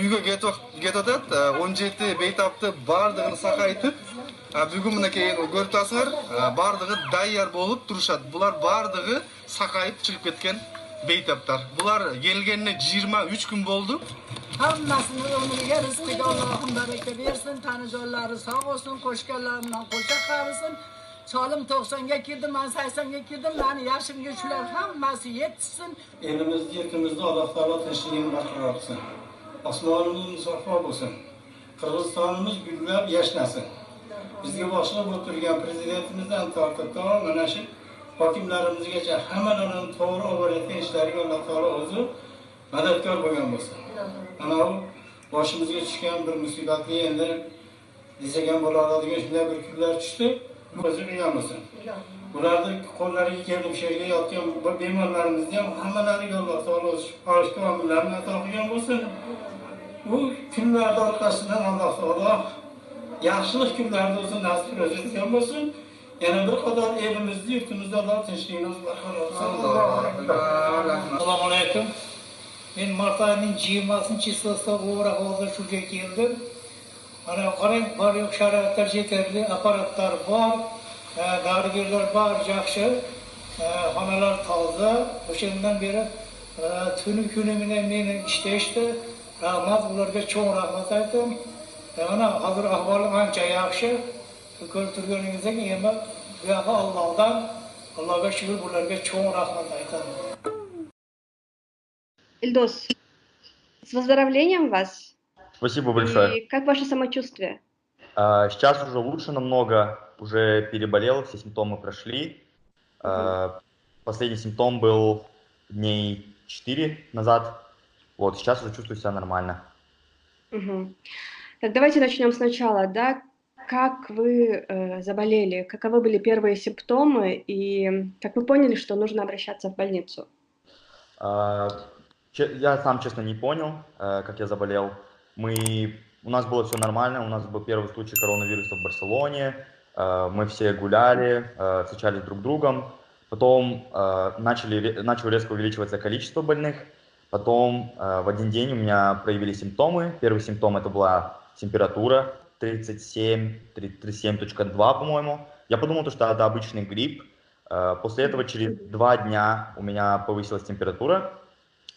үйгө кетип атат. 17 бейтапты бардыгын сакайтып, бүгүн мынакей көрүп турасыңар, бардыгы даяр болуп турушат. Булар бардыгы сакайып чыгып кеткен бейтаптар. Булар келгенине 23 күн болду. Hammasini ömrüge rızkıga Allah'ım bereket versin. Tanıcıları sağ olsun, koşkarlarından koşak kalsın. Çalım 90'ga girdim, ben 80'ga girdim. Yani yaşım güçler hamması yetişsin. Elimizde, yurtimizde Allah Teala tinchligini barqaror qilsin. Osmonimiz musaffo bo'lsin. Qirg'izistonimiz gullab yashnasin. Bizga boshliq bo'lib turgan prezidentimizdan tortib mana shu hokimlarimizgacha hammalarini to'g'ri olib borayotgan ishlariga Alloh taolo o'zi madadkor bo'lgan bo'lsin. Ana u boshimizga tushgan bir musibatli endi desagan bo'la oladigan shunday bir kunlar tushdi. O'zi qiyamasin. Bularning qo'llariga kelib she'rga yotgan bemorlarimizni ham hammalariga Alloh taolo shifo omillarni ato qilgan bo'lsin. Bu kunlarda orqasidan Alloh taolo yaxshilik kunlarda o'zi nasib etgan bo'lsin. Yana bir qadar elimizda, yurtimizda Alloh tinchligini barqaror qilsin. Assalomu alaykum. Men mart oyining 20-chisiga o'ra hozir shuga keldim. Ana qarang, bor yo'q sharoitlar yetarli, apparatlar bor, dorigarlar bor, yaxshi, xonalar toza. O'shandan beri tuni kuni bilan meni ishlashdi. Rahmat ularga cho'ng rahmat aytaman. Mana hozir ahvolim ancha yaxshi. Ko'rib turganingizdek, endi bu yoqqa Allohga shukr, ularga cho'ng rahmat aytaman. Ильдос, с выздоровлением вас. Спасибо большое. И как ваше самочувствие? Сейчас уже лучше намного, уже переболел, все симптомы прошли. Последний симптом был дней 4 назад. Вот, сейчас уже чувствую себя нормально. Так, давайте начнем сначала, да? Как вы заболели? Каковы были первые симптомы? И как вы поняли, что нужно обращаться в больницу? Я сам, честно, не понял, как я заболел. У нас было все нормально, у нас был первый случай коронавируса в Барселоне, мы все гуляли, встречались друг с другом, потом начало резко увеличиваться количество больных, потом в один день у меня проявились симптомы. Первый симптом это была температура 37,2, по-моему. Я подумал, что это обычный грипп. После этого через 2 дня у меня повысилась температура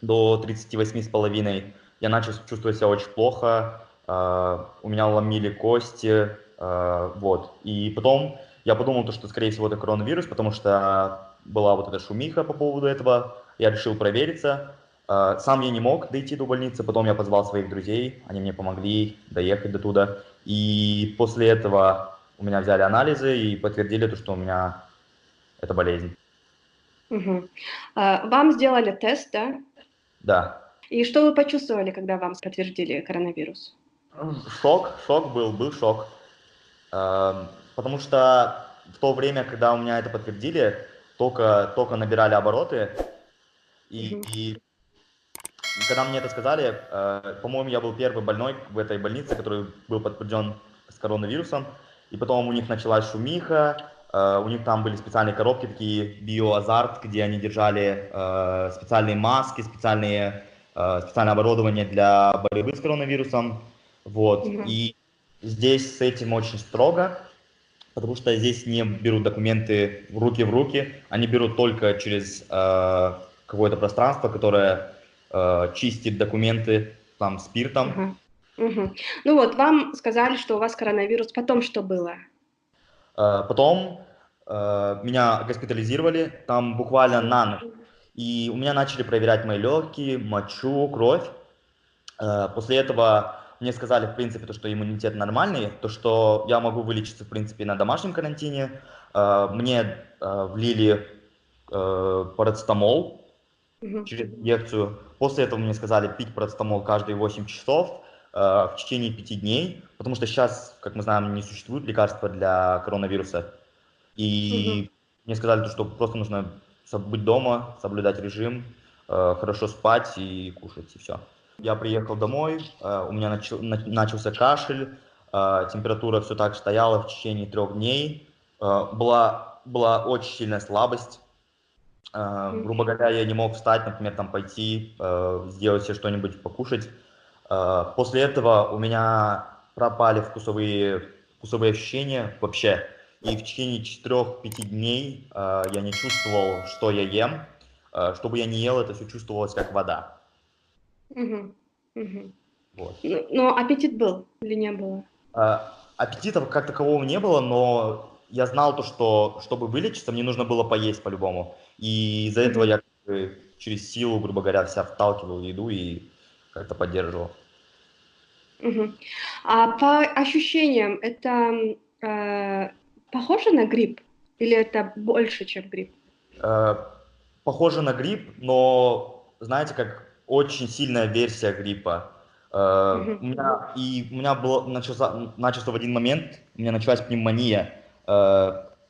до 38,5. Я начал чувствовать себя очень плохо, у меня ломили кости, вот. И потом я подумал, что, скорее всего, это коронавирус, потому что была вот эта шумиха по поводу этого. Я решил провериться. Сам я не мог дойти до больницы, потом я позвал своих друзей, они мне помогли доехать до туда. И после этого у меня взяли анализы и подтвердили то, что у меня эта болезнь. Вам сделали тест, да? Да. И что вы почувствовали, когда вам подтвердили коронавирус? Шок был шок. Потому что в то время, когда у меня это подтвердили, только набирали обороты. И когда мне это сказали, по-моему, я был первый больной в этой больнице, который был подтвержден с коронавирусом. И потом у них началась шумиха, у них там были специальные коробки, такие биоазарт, где они держали специальные маски, специальное оборудование для борьбы с коронавирусом. Вот. И здесь с этим очень строго, потому что здесь не берут документы в руки, они берут только через какое-то пространство, которое чистит документы там спиртом. Ну вот, вам сказали, что у вас коронавирус, потом что было? Потом меня госпитализировали, там буквально на ночь, и у меня начали проверять мои легкие, мочу, кровь. После этого мне сказали, в принципе, то, что иммунитет нормальный, то, что я могу вылечиться, в принципе, на домашнем карантине. Мне влили парацетамол через инъекцию. После этого мне сказали пить парацетамол каждые 8 часов в течение 5 дней, потому что сейчас, как мы знаем, не существует лекарства для коронавируса. И мне сказали, что просто нужно быть дома, соблюдать режим, хорошо спать и кушать, и все. Я приехал домой, у меня начался кашель, температура все так стояла в течение 3 дней, была очень сильная слабость. Грубо говоря, я не мог встать, например, там пойти, сделать себе что-нибудь покушать. После этого у меня пропали вкусовые ощущения вообще. И в течение 4-5 дней я не чувствовал, что я ем. Что бы я ни ел, это все чувствовалось как вода. Мгм. Мгм. Вот. Но аппетит был или не было? Аппетита как такового не было, но я знал то, что чтобы вылечиться, мне нужно было поесть по-любому. И из-за этого Мгм. я как бы через силу, грубо говоря, вся вталкивал еду и как-то поддерживал. Мгм. А по ощущениям, это похоже на грипп или это больше, чем грипп? Э, Похоже на грипп, но, знаете, как очень сильная версия гриппа. Мгм. У меня было, начался в один момент, у меня началась пневмония.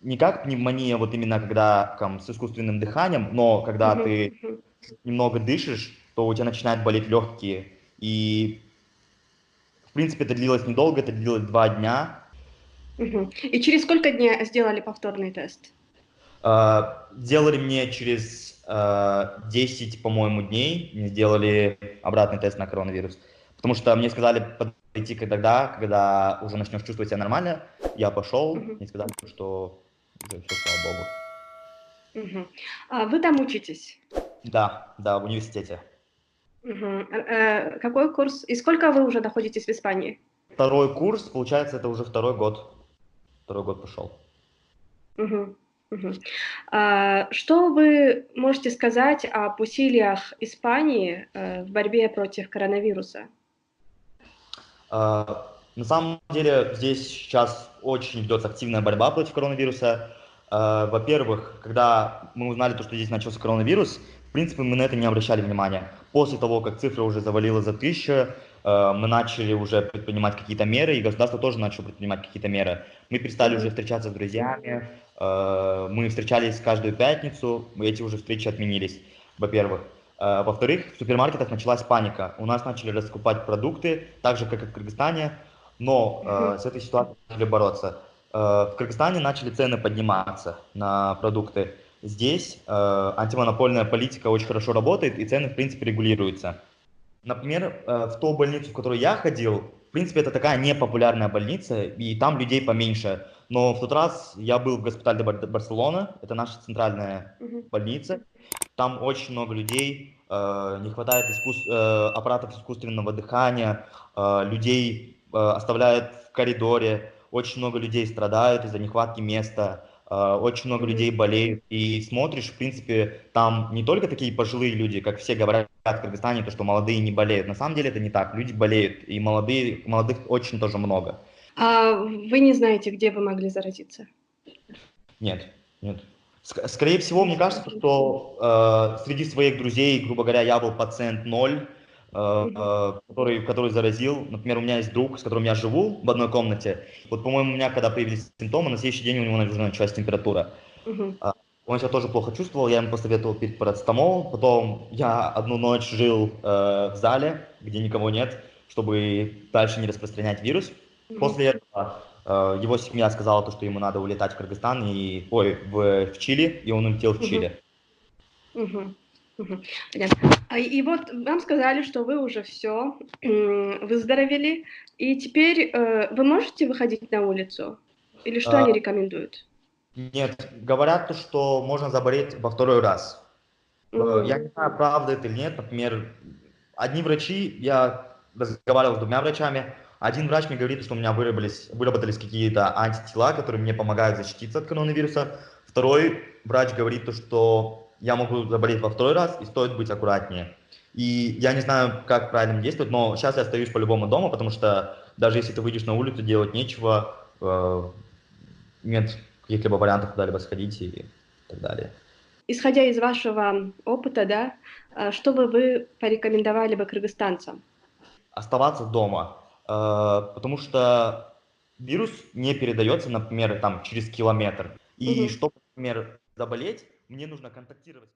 Не как пневмония, вот именно когда там, с искусственным дыханием, но когда Мгм. ты Мгм. немного дышишь, то у тебя начинают болеть легкие. И, в принципе, это длилось недолго, это длилось 2 дня. Мгм. И через сколько дней сделали повторный тест? Делали мне через 10, по-моему, дней, мне сделали обратный тест на коронавирус. Потому что мне сказали подойти тогда, когда уже начнешь чувствовать себя нормально. Я пошел, Мгм. мне сказали, что уже все, слава богу. Мгм. А вы там учитесь? Да, да, в университете. Мгм. Какой курс? И сколько вы уже находитесь в Испании? Второй курс, получается, это уже второй год. Второй год пошел. Мгм. Мгм. Что вы можете сказать об усилиях Испании в борьбе против коронавируса? На самом деле здесь сейчас очень ведется активная борьба против коронавируса. Во-первых, когда мы узнали, то, что здесь начался коронавирус, в принципе, мы на это не обращали внимания. После того, как цифра уже завалила за 1000, мы начали уже предпринимать какие-то меры, и государство тоже начало предпринимать какие-то меры. Мы перестали уже Мгм. встречаться с друзьями, мы встречались каждую пятницу, эти уже встречи отменились, во-первых. Во-вторых, в супермаркетах началась паника. У нас начали раскупать продукты, так же, как и в Кыргызстане, но Мгм. с этой ситуацией начали бороться. В Кыргызстане начали цены подниматься на продукты. Здесь антимонопольная политика очень хорошо работает, и цены, в принципе, регулируются. Например, в ту больницу, в которую я ходил, в принципе, это такая непопулярная больница, и там людей поменьше. Но в тот раз я был в госпитале де Барселона, это наша центральная Мгм. больница. Там очень много людей, не хватает аппаратов искусственного дыхания, людей оставляют в коридоре, очень много людей страдают из-за нехватки места, очень много людей Мгм. болеют. И смотришь, в принципе, там не только такие пожилые люди, как все говорят в Кыргызстане, то, что молодые не болеют. На самом деле это не так. Люди болеют, и молодых очень тоже много. Вы не знаете, где вы могли заразиться? Нет, нет. Скорее всего, Не мне кажется, знаете. что среди своих друзей, грубо говоря, я был пациент ноль, Мгм. который заразил. Например, у меня есть друг, с которым я живу в одной комнате. Вот, по-моему, у меня, когда появились симптомы, на следующий день у него уже началась температура. Мгм. А, Он себя тоже плохо чувствовал, я ему посоветовал пить парацетамол. Потом я одну ночь жил в зале, где никого нет, чтобы дальше не распространять вирус. Мгм. После этого его семья сказала, то, что ему надо улетать в Кыргызстан, в Чили, и он улетел в Мгм. Чили. Мгм. Мгм. Понятно. И вот вам сказали, что вы уже все выздоровели, и теперь вы можете выходить на улицу? Или что они А, рекомендуют? Нет, говорят то, что можно заболеть во второй раз. Я Мгм. не знаю, правда это или нет. Например, одни врачи, я разговаривал с 2 врачами, один врач мне говорит, что у меня выработались какие-то антитела, которые мне помогают защититься от коронавируса. Второй врач говорит, то, что я могу заболеть во второй раз и стоит быть аккуратнее. И я не знаю, как правильно действовать, но сейчас я остаюсь по-любому дома, потому что даже если ты выйдешь на улицу, делать нечего, нет каких-либо вариантов куда-либо сходить и так далее. Исходя из вашего опыта, да, что бы вы порекомендовали бы кыргызстанцам? Оставаться дома, потому что вирус не передается, например, там, через километр. И Мгм. чтобы, например, заболеть, мне нужно контактировать.